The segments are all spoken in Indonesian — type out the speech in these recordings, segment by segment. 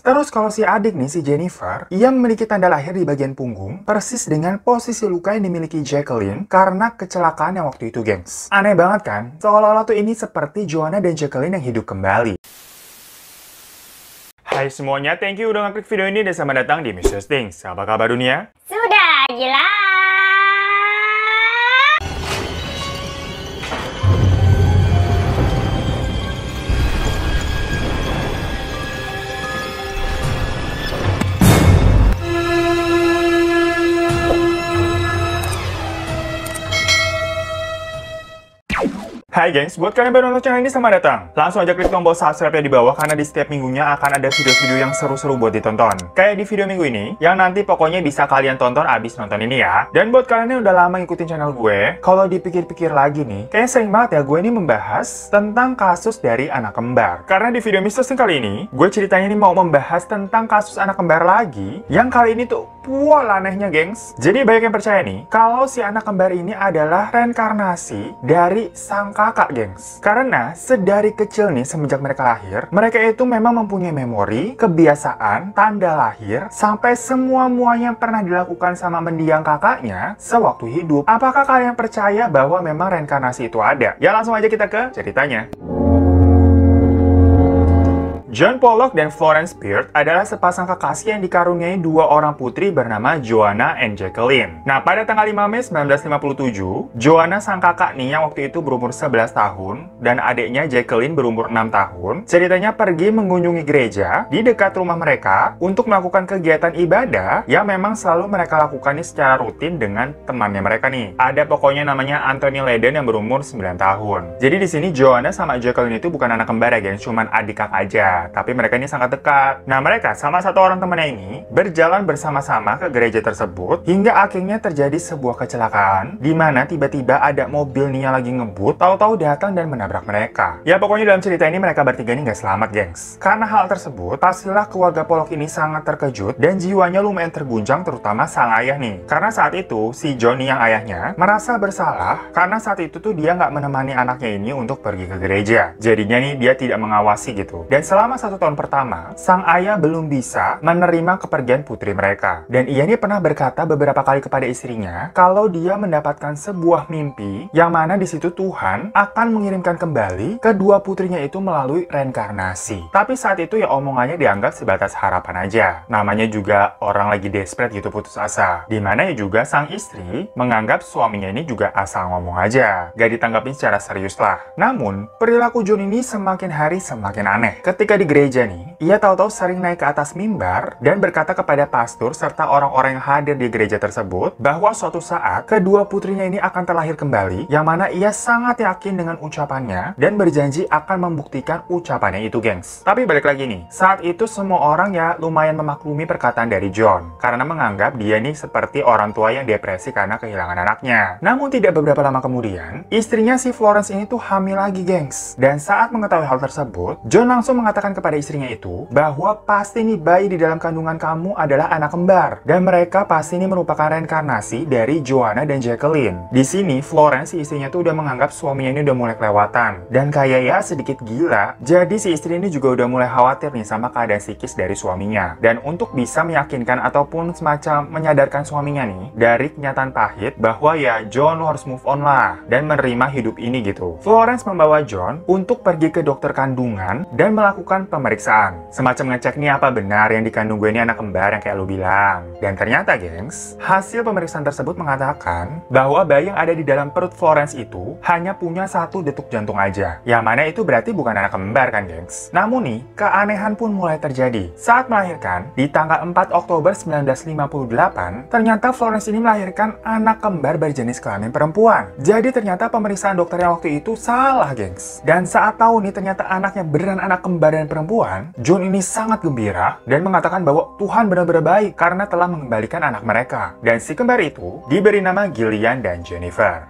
Terus kalau si adik nih, si Jennifer, ia memiliki tanda lahir di bagian punggung, persis dengan posisi luka yang dimiliki Jacqueline karena kecelakaan yang waktu itu, gengs. Aneh banget kan? Seolah-olah tuh ini seperti Joanna dan Jacqueline yang hidup kembali. Hai semuanya, thank you udah ngeklik video ini dan selamat datang di Mr. Things. Apa kabar dunia? Sudah jelas. Hai gengs, buat kalian baru nonton channel ini selamat datang. Langsung aja klik tombol subscribe ya di bawah karena di setiap minggunya akan ada video-video yang seru-seru buat ditonton. Kayak di video minggu ini, yang nanti pokoknya bisa kalian tonton abis nonton ini ya. Dan buat kalian yang udah lama ngikutin channel gue, kalau dipikir-pikir lagi nih, kayaknya sering banget ya gue ini membahas tentang kasus dari anak kembar. Karena di video Mr. Things kali ini, gue ceritanya ini mau membahas tentang kasus anak kembar lagi, yang kali ini tuh wah anehnya gengs. Jadi banyak yang percaya nih, kalau si anak kembar ini adalah reinkarnasi dari sang kakak gengs. Karena sedari kecil nih, semenjak mereka lahir, mereka itu memang mempunyai memori, kebiasaan, tanda lahir, sampai semua-muanya pernah dilakukan sama mendiang kakaknya sewaktu hidup. Apakah kalian percaya bahwa memang reinkarnasi itu ada? Ya langsung aja kita ke ceritanya. John Pollock dan Florence Peart adalah sepasang kekasih yang dikaruniai dua orang putri bernama Joanna and Jacqueline. Nah, pada tanggal 5 Mei 1957, Joanna sang kakak nih yang waktu itu berumur 11 tahun dan adiknya Jacqueline berumur 6 tahun, ceritanya pergi mengunjungi gereja di dekat rumah mereka untuk melakukan kegiatan ibadah yang memang selalu mereka lakukan nih secara rutin dengan temannya mereka nih. Ada pokoknya namanya Anthony Leden yang berumur 9 tahun. Jadi di sini Joanna sama Jacqueline itu bukan anak kembar ya, gengs, cuman adik kakak aja. Tapi mereka ini sangat dekat. Nah, mereka sama satu orang temannya ini berjalan bersama-sama ke gereja tersebut hingga akhirnya terjadi sebuah kecelakaan di mana tiba-tiba ada mobil nih yang lagi ngebut, tahu-tahu datang dan menabrak mereka. Ya pokoknya dalam cerita ini mereka bertiga ini nggak selamat, gengs. Karena hal tersebut, pastilah keluarga Pollock ini sangat terkejut dan jiwanya lumayan terguncang, terutama sang ayah nih. Karena saat itu si Johnny yang ayahnya merasa bersalah karena saat itu tuh dia nggak menemani anaknya ini untuk pergi ke gereja. Jadinya nih dia tidak mengawasi gitu. Dan selama 1 tahun pertama, sang ayah belum bisa menerima kepergian putri mereka. Dan ia ini pernah berkata beberapa kali kepada istrinya kalau dia mendapatkan sebuah mimpi yang mana di situ Tuhan akan mengirimkan kembali kedua putrinya itu melalui reinkarnasi. Tapi saat itu ya omongannya dianggap sebatas harapan aja. Namanya juga orang lagi desperate gitu, putus asa. Dimana ya juga sang istri menganggap suaminya ini juga asal ngomong aja. Gak ditanggapin secara serius lah. Namun, perilaku John ini semakin hari semakin aneh. Ketika di gereja nih, ia tahu-tahu sering naik ke atas mimbar dan berkata kepada pastor serta orang-orang yang hadir di gereja tersebut bahwa suatu saat kedua putrinya ini akan terlahir kembali, yang mana ia sangat yakin dengan ucapannya dan berjanji akan membuktikan ucapannya itu, gengs. Tapi balik lagi nih, saat itu semua orang ya lumayan memaklumi perkataan dari John karena menganggap dia nih seperti orang tua yang depresi karena kehilangan anaknya. Namun tidak beberapa lama kemudian, istrinya si Florence ini tuh hamil lagi, gengs. Dan saat mengetahui hal tersebut, John langsung mengatakan kepada istrinya itu bahwa pasti nih bayi di dalam kandungan kamu adalah anak kembar dan mereka pasti ini merupakan reinkarnasi dari Joanna dan Jacqueline. Di sini Florence si istrinya tuh udah menganggap suaminya ini udah mulai kelewatan dan kayak ya sedikit gila. Jadi si istri ini juga udah mulai khawatir nih sama keadaan psikis dari suaminya. Dan untuk bisa meyakinkan ataupun semacam menyadarkan suaminya nih dari kenyataan pahit bahwa ya John lo harus move on lah dan menerima hidup ini gitu, Florence membawa John untuk pergi ke dokter kandungan dan melakukan pemeriksaan. Semacam ngecek nih apa benar yang dikandung gue ini anak kembar yang kayak lu bilang. Dan ternyata, gengs, hasil pemeriksaan tersebut mengatakan bahwa bayi yang ada di dalam perut Florence itu hanya punya 1 detuk jantung aja. Yang mana itu berarti bukan anak kembar kan, gengs? Namun nih, keanehan pun mulai terjadi. Saat melahirkan, di tanggal 4 Oktober 1958, ternyata Florence ini melahirkan anak kembar berjenis kelamin perempuan. Jadi ternyata pemeriksaan dokternya waktu itu salah, gengs. Dan saat tahu nih ternyata anaknya beneran anak kembar dan perempuan, John ini sangat gembira dan mengatakan bahwa Tuhan benar-benar baik karena telah mengembalikan anak mereka. Dan si kembar itu diberi nama Gillian dan Jennifer.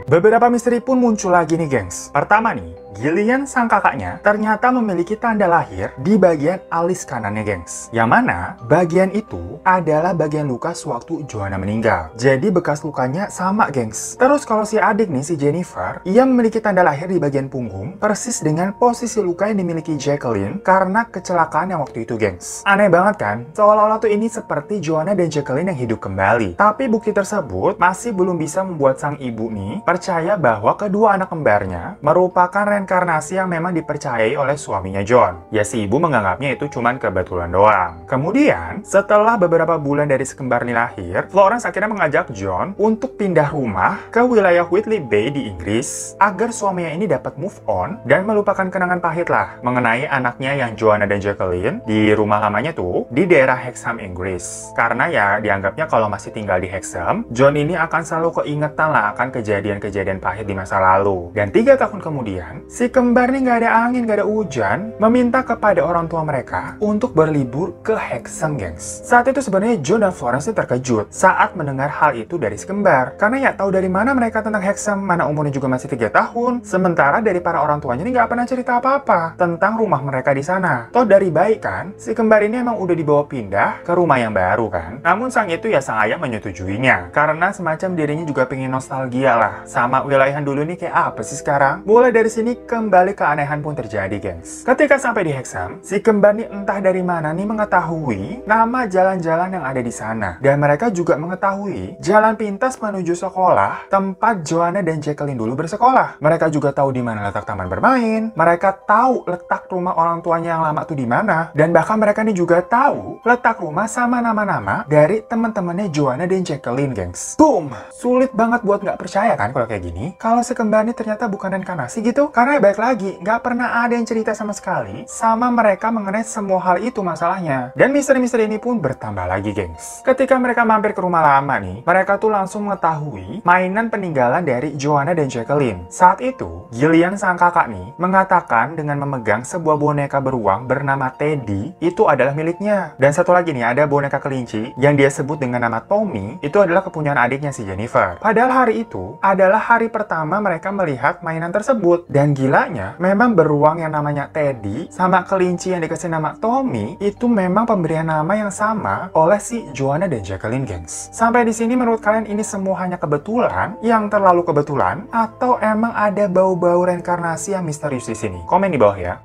Beberapa misteri pun muncul lagi nih, gengs. Pertama nih, Gillian sang kakaknya ternyata memiliki tanda lahir di bagian alis kanannya, gengs. Yang mana bagian itu adalah bagian luka sewaktu Joanna meninggal. Jadi bekas lukanya sama, gengs. Terus kalau si adik nih, si Jennifer, ia memiliki tanda lahir di bagian punggung persis dengan posisi luka yang dimiliki Jacqueline karena kecelakaan yang waktu itu, gengs. Aneh banget kan? Seolah-olah tuh ini seperti Joanna dan Jacqueline yang hidup kembali. Tapi bukti tersebut masih belum bisa membuat sang ibu nih percaya bahwa kedua anak kembarnya merupakan reinkarnasi yang memang dipercayai oleh suaminya John. Ya si ibu menganggapnya itu cuman kebetulan doang. Kemudian, setelah beberapa bulan dari si kembar ini lahir, Florence akhirnya mengajak John untuk pindah rumah ke wilayah Whitley Bay di Inggris agar suaminya ini dapat move on dan melupakan kenangan pahit lah mengenai anaknya yang Joanna dan Jacqueline di rumah lamanya tuh di daerah Hexham, Inggris. Karena ya dianggapnya kalau masih tinggal di Hexham, John ini akan selalu keingetan lah akan kejadian-kejadian pahit di masa lalu. Dan 3 tahun kemudian, si kembar nih nggak ada angin, nggak ada hujan, meminta kepada orang tua mereka untuk berlibur ke Hexham, gengs. Saat itu sebenarnya John dan Florence terkejut saat mendengar hal itu dari si kembar. Karena ya tahu dari mana mereka tentang Hexham, mana umurnya juga masih 3 tahun. Sementara dari para orang tuanya ini nggak pernah cerita apa-apa tentang rumah mereka di sana. Toh dari baik kan, si kembar ini emang udah dibawa pindah ke rumah yang baru kan. Namun sang ayah menyetujuinya. Karena semacam dirinya juga pengen nostalgia lah sama wilayahan dulu nih kayak apa sih sekarang. Mulai dari sini kembali keanehan pun terjadi, gengs. Ketika sampai di Hexham, si kembar nih entah dari mana nih mengetahui nama jalan-jalan yang ada di sana. Dan mereka juga mengetahui jalan pintas menuju sekolah tempat Joanna dan Jacqueline dulu bersekolah. Mereka juga tahu di mana letak taman bermain. Mereka tahu letak rumah orang tuanya yang lama tuh di mana. Dan bahkan mereka nih juga tahu letak rumah sama nama-nama dari teman-temannya Joanna dan Jacqueline, gengs. Boom! Sulit banget buat nggak percaya kan kalau kayak gini. Kalau si kembar ini ternyata bukan reinkarnasi gitu. Karena baik lagi, nggak pernah ada yang cerita sama sekali sama mereka mengenai semua hal itu masalahnya. Dan misteri-misteri ini pun bertambah lagi, gengs. Ketika mereka mampir ke rumah lama nih, mereka tuh langsung mengetahui mainan peninggalan dari Joanna dan Jacqueline. Saat itu, Gillian sang kakak nih mengatakan dengan memegang sebuah boneka beruang bernama Teddy itu adalah miliknya. Dan satu lagi nih, ada boneka kelinci yang dia sebut dengan nama Tommy, itu adalah kepunyaan adiknya si Jennifer. Padahal hari itu adalah hari pertama mereka melihat mainan tersebut. Dan gilanya, memang beruang yang namanya Teddy sama kelinci yang dikasih nama Tommy itu memang pemberian nama yang sama oleh si Joanna dan Jacqueline, gengs. Sampai di sini menurut kalian ini semua hanya kebetulan, yang terlalu kebetulan, atau emang ada bau-bau reinkarnasi yang misterius di sini? Komen di bawah ya.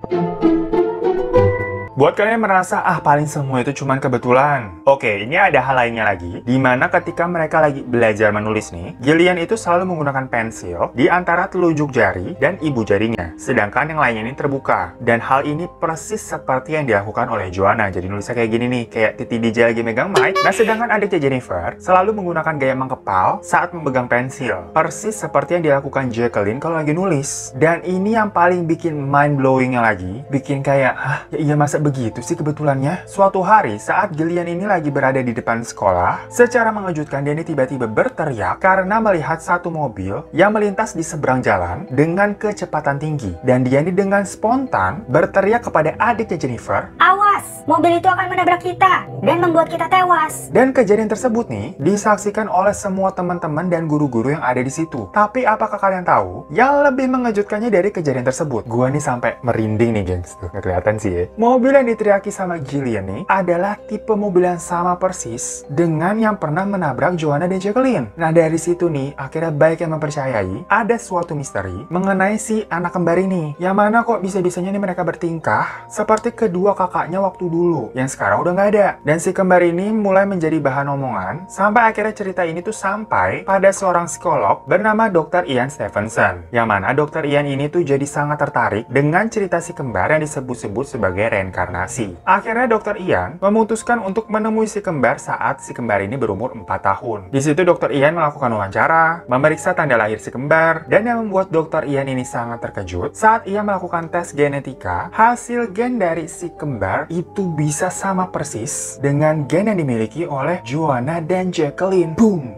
Buat kalian yang merasa, paling semua itu cuma kebetulan. Oke, ini ada hal lainnya lagi. Dimana ketika mereka lagi belajar menulis nih, Gillian itu selalu menggunakan pensil di antara telunjuk jari dan ibu jarinya. Sedangkan yang lainnya ini terbuka. Dan hal ini persis seperti yang dilakukan oleh Joanna. Jadi nulisnya kayak gini nih, kayak Titi DJ lagi megang mic. Nah, sedangkan adiknya Jennifer selalu menggunakan gaya mengepal saat memegang pensil. Persis seperti yang dilakukan Jacqueline kalau lagi nulis. Dan ini yang paling bikin mind-blowingnya lagi. Bikin kayak, ya iya masa begitu sih kebetulannya? Suatu hari saat Gillian ini lagi berada di depan sekolah, secara mengejutkan dia ini tiba-tiba berteriak karena melihat satu mobil yang melintas di seberang jalan dengan kecepatan tinggi. Dan dia ini dengan spontan berteriak kepada adiknya Jennifer, "Awas, mobil itu akan menabrak kita dan membuat kita tewas." Dan kejadian tersebut nih disaksikan oleh semua teman-teman dan guru-guru yang ada di situ. Tapi apakah kalian tahu yang lebih mengejutkannya dari kejadian tersebut? Gua nih sampai merinding nih, gengs. Tuh, nggak kelihatan sih ya. Mobil yang diteriaki sama Gillian nih adalah tipe mobil yang sama persis dengan yang pernah menabrak Joanna dan Jacqueline. Nah, dari situ nih akhirnya baik yang mempercayai ada suatu misteri mengenai si anak kembar ini. Yang mana kok bisa-bisanya nih mereka bertingkah seperti kedua kakaknya waktu dulu yang sekarang udah nggak ada. Dan si kembar ini mulai menjadi bahan omongan sampai akhirnya cerita ini tuh sampai pada seorang psikolog bernama Dr. Ian Stevenson. Yang mana Dr. Ian ini tuh jadi sangat tertarik dengan cerita si kembar yang disebut-sebut sebagai reinkarnasi. Akhirnya Dr. Ian memutuskan untuk menemui si kembar saat si kembar ini berumur 4 tahun. Di situ Dr. Ian melakukan wawancara, memeriksa tanda lahir si kembar, dan yang membuat Dr. Ian ini sangat terkejut saat ia melakukan tes genetika, hasil gen dari si kembar itu bisa sama persis dengan gen yang dimiliki oleh Joanna dan Jacqueline. Boom!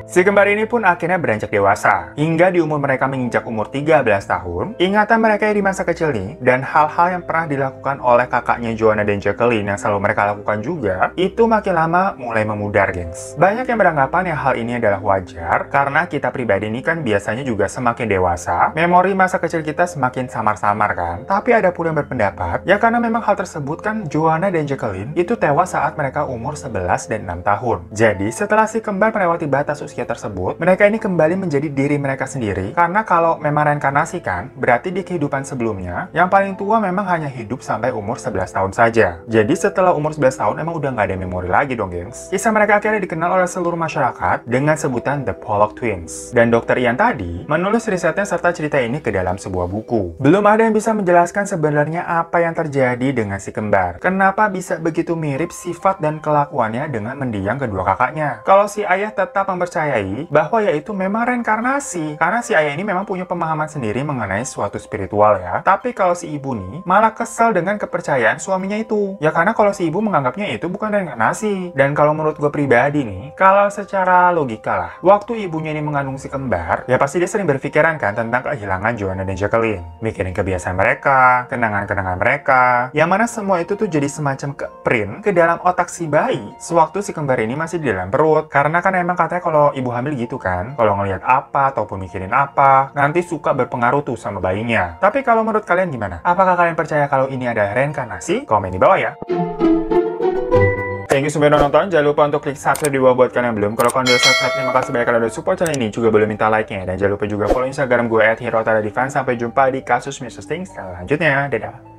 Si Si kembar ini pun akhirnya beranjak dewasa. Hingga di umur mereka menginjak umur 13 tahun, ingatan mereka di masa kecil nih, dan hal-hal yang pernah dilakukan oleh kakaknya Joanna dan Jacqueline yang selalu mereka lakukan juga, itu makin lama mulai memudar, gengs. Banyak yang beranggapan yang hal ini adalah wajar, karena kita pribadi ini kan biasanya juga semakin dewasa, memori masa kecil kita semakin samar-samar kan. Tapi ada pula yang berpendapat, ya karena memang hal tersebut kan Joanna dan Jacqueline itu tewas saat mereka umur 11 dan 6 tahun. Jadi setelah si kembar melewati batas usia tersebut, mereka ini kembali menjadi diri mereka sendiri, karena kalau memang reinkarnasi kan, berarti di kehidupan sebelumnya, yang paling tua memang hanya hidup sampai umur 11 tahun saja. Jadi setelah umur 11 tahun emang udah nggak ada memori lagi dong, gengs. Kisah mereka akhirnya dikenal oleh seluruh masyarakat dengan sebutan The Pollock Twins. Dan Dr. Ian tadi menulis risetnya serta cerita ini ke dalam sebuah buku. Belum ada yang bisa menjelaskan sebenarnya apa yang terjadi dengan si kembar. Kenapa bisa begitu mirip sifat dan kelakuannya dengan mendiang kedua kakaknya. Kalau si ayah tetap mempercayai bahwa yaitu memang reinkarnasi, karena si ayah ini memang punya pemahaman sendiri mengenai suatu spiritual ya. Tapi kalau si ibu nih malah kesal dengan kepercayaan suaminya itu. Ya karena kalau si ibu menganggapnya itu bukan reinkarnasi. Dan kalau menurut gue pribadi nih, kalau secara logika lah, waktu ibunya ini mengandung si kembar, ya pasti dia sering berpikiran kan tentang kehilangan Joanna dan Jacqueline. Mikirin kebiasaan mereka, kenangan-kenangan mereka, yang mana semua itu tuh jadi semacam ke-print ke dalam otak si bayi sewaktu si kembar ini masih di dalam perut. Karena kan emang katanya kalau ibu hamil gitu kan, kalau ngelihat apa ataupun mikirin apa, nanti suka berpengaruh tuh sama bayinya. Tapi kalau menurut kalian gimana? Apakah kalian percaya kalau ini adalah reinkarnasi? Komen di bawah ya. Thank you sudah nonton. Jangan lupa untuk klik subscribe di bawah buat kalian yang belum. Kalau kalian udah subscribe, terima kasih banyak kalian udah support channel ini. Juga boleh minta like-nya. Dan jangan lupa juga follow Instagram gue @HeroTadadivan. Sampai jumpa di Kasus Missus Things selanjutnya. Dadah.